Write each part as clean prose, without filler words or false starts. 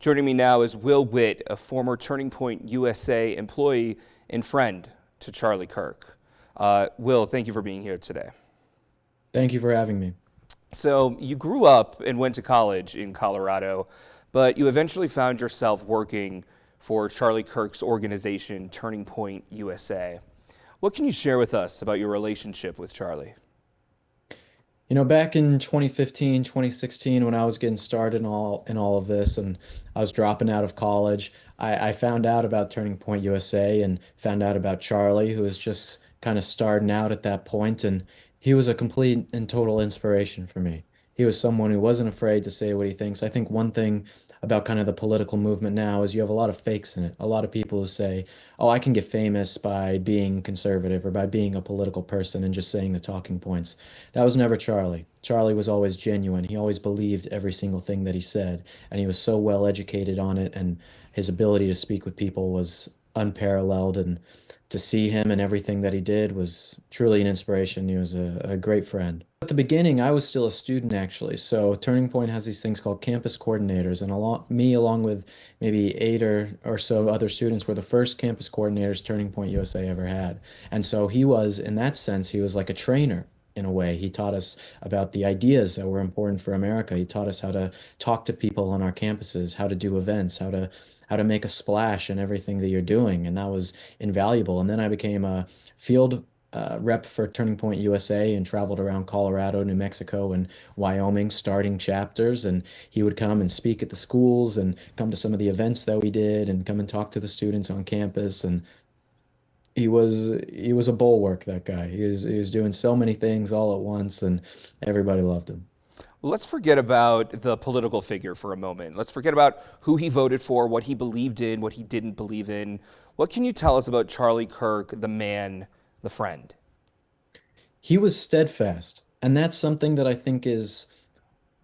Joining me now is Will Witt, a former Turning Point USA employee and friend to Charlie Kirk. Will, thank you for being here today. Thank you for having me. So you grew up and went to college in Colorado, but you eventually found yourself working for Charlie Kirk's organization, Turning Point USA. What can you share with us about your relationship with Charlie? You know, back in 2015, 2016, when I was getting started in all of this and I was dropping out of college, I found out about Turning Point USA and found out about Charlie, who was just kind of starting out at that point, and he was a complete and total inspiration for me. He was someone who wasn't afraid to say what he thinks. I think one thing about kind of the political movement now is you have a lot of fakes in it. A lot of people who say, "Oh, I can get famous by being conservative or by being a political person and just saying the talking points." That was never Charlie. Charlie was always genuine. He always believed every single thing that he said, and he was so well educated on it, and his ability to speak with people was unparalleled. And to see him and everything that he did was truly an inspiration. He was a great friend. At the beginning, I was still a student actually. So Turning Point has these things called campus coordinators, and along with maybe eight or so other students, were the first campus coordinators Turning Point USA ever had. And so he was, in that sense, he was like a trainer. In a way, he taught us about the ideas that were important for America. He taught us how to talk to people on our campuses, how to do events, how to make a splash in everything that you're doing, and that was invaluable. And then I became a field rep for Turning Point USA and traveled around Colorado, New Mexico, and Wyoming, starting chapters. And he would come and speak at the schools and come to some of the events that we did and come and talk to the students on campus. And he was a bulwark, that guy. He was doing so many things all at once, and everybody loved him. Well, let's forget about the political figure for a moment. Let's forget about who he voted for, what he believed in, what he didn't believe in. What can you tell us about Charlie Kirk, the man, the friend? He was steadfast, and that's something that I think is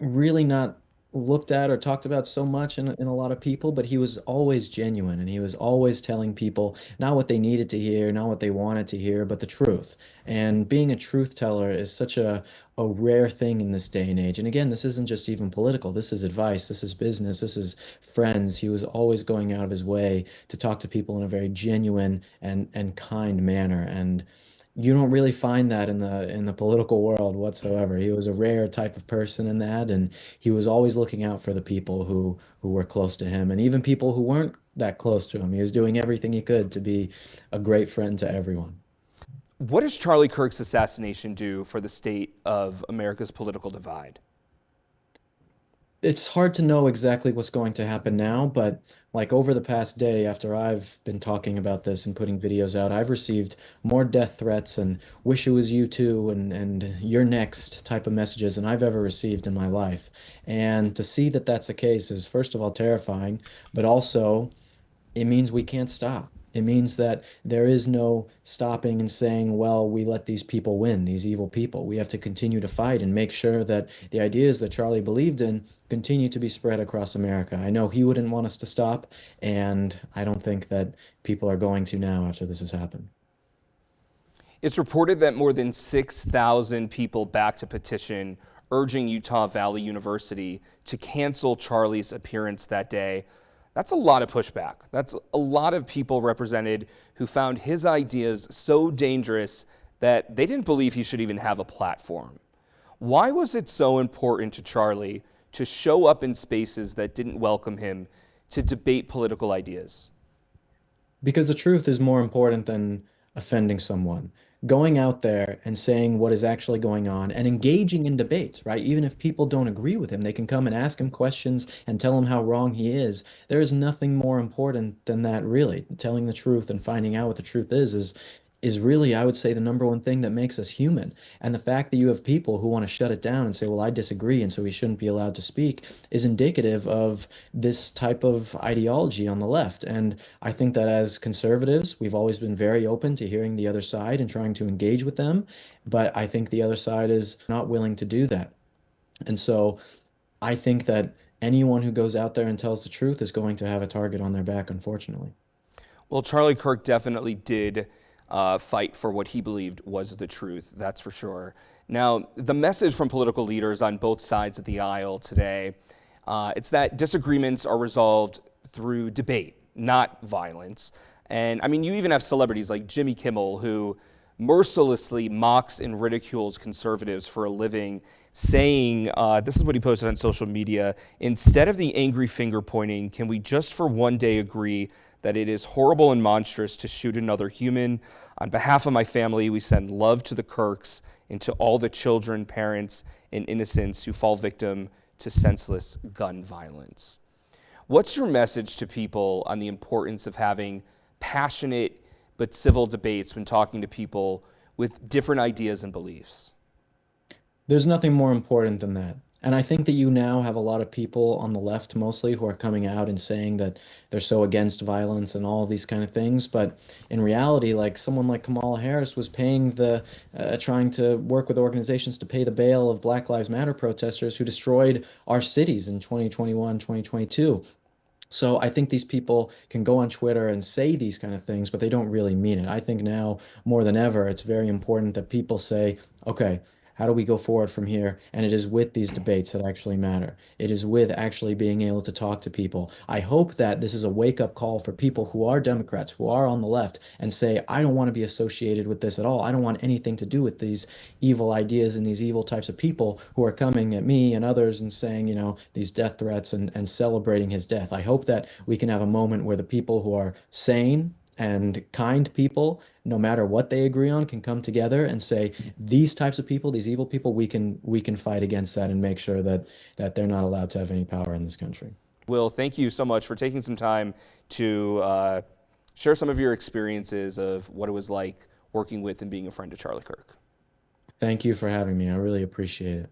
really not looked at or talked about so much in a lot of people, but he was always genuine, and he was always telling people not what they needed to hear, not what they wanted to hear, but the truth. And being a truth teller is such a rare thing in this day and age. And again, this isn't just even political. This is advice, this is business, this is friends. He was always going out of his way to talk to people in a very genuine and kind manner. And you don't really find that in the political world whatsoever. He was a rare type of person in that, and he was always looking out for the people who were close to him, and even people who weren't that close to him. He was doing everything he could to be a great friend to everyone. What does Charlie Kirk's assassination do for the state of America's political divide? It's hard to know exactly what's going to happen now, but like over the past day, after I've been talking about this and putting videos out, I've received more death threats and wish it was you too and you're next type of messages than I've ever received in my life. And to see that that's the case is, first of all, terrifying, but also it means we can't stop. It means that there is no stopping and saying, well, we let these people win, these evil people. We have to continue to fight and make sure that the ideas that Charlie believed in continue to be spread across America. I know he wouldn't want us to stop, and I don't think that people are going to now after this has happened. It's reported that more than 6,000 people backed a petition urging Utah Valley University to cancel Charlie's appearance that day. That's a lot of pushback. That's a lot of people represented who found his ideas so dangerous that they didn't believe he should even have a platform. Why was it so important to Charlie to show up in spaces that didn't welcome him to debate political ideas? Because the truth is more important than offending someone. Going out there and saying what is actually going on and engaging in debates, right? Even if people don't agree with him, they can come and ask him questions and tell him how wrong he is. There is nothing more important than that, really. Telling the truth and finding out what the truth is really, I would say, the number one thing that makes us human. And the fact that you have people who want to shut it down and say, well, I disagree, and so we shouldn't be allowed to speak, is indicative of this type of ideology on the left. And I think that as conservatives, we've always been very open to hearing the other side and trying to engage with them. But I think the other side is not willing to do that. And so I think that anyone who goes out there and tells the truth is going to have a target on their back, unfortunately. Well, Charlie Kirk definitely did fight for what he believed was the truth, that's for sure. Now, the message from political leaders on both sides of the aisle today It's that disagreements are resolved through debate, not violence. And I mean, you even have celebrities like Jimmy Kimmel, who mercilessly mocks and ridicules conservatives for a living, saying, this is what he posted on social media: instead of the angry finger pointing, can we just for one day agree that it is horrible and monstrous to shoot another human? On behalf of my family, we send love to the Kirks and to all the children, parents, and innocents who fall victim to senseless gun violence. What's your message to people on the importance of having passionate but civil debates when talking to people with different ideas and beliefs? There's nothing more important than that. And I think that you now have a lot of people on the left mostly who are coming out and saying that they're so against violence and all of these kind of things. But in reality, like someone like Kamala Harris was paying trying to work with organizations to pay the bail of Black Lives Matter protesters who destroyed our cities in 2021, 2022. So I think these people can go on Twitter and say these kind of things, but they don't really mean it. I think now more than ever, it's very important that people say, okay, how do we go forward from here? And it is with these debates that actually matter. It is with actually being able to talk to people. I hope that this is a wake-up call for people who are Democrats, who are on the left, and say, I don't want to be associated with this at all. I don't want anything to do with these evil ideas and these evil types of people who are coming at me and others and saying, these death threats and celebrating his death. I hope that we can have a moment where the people who are sane and kind people, no matter what they agree on, can come together and say, these types of people, these evil people, we can fight against that and make sure that they're not allowed to have any power in this country. Will, thank you so much for taking some time to share some of your experiences of what it was like working with and being a friend to Charlie Kirk. Thank you for having me. I really appreciate it.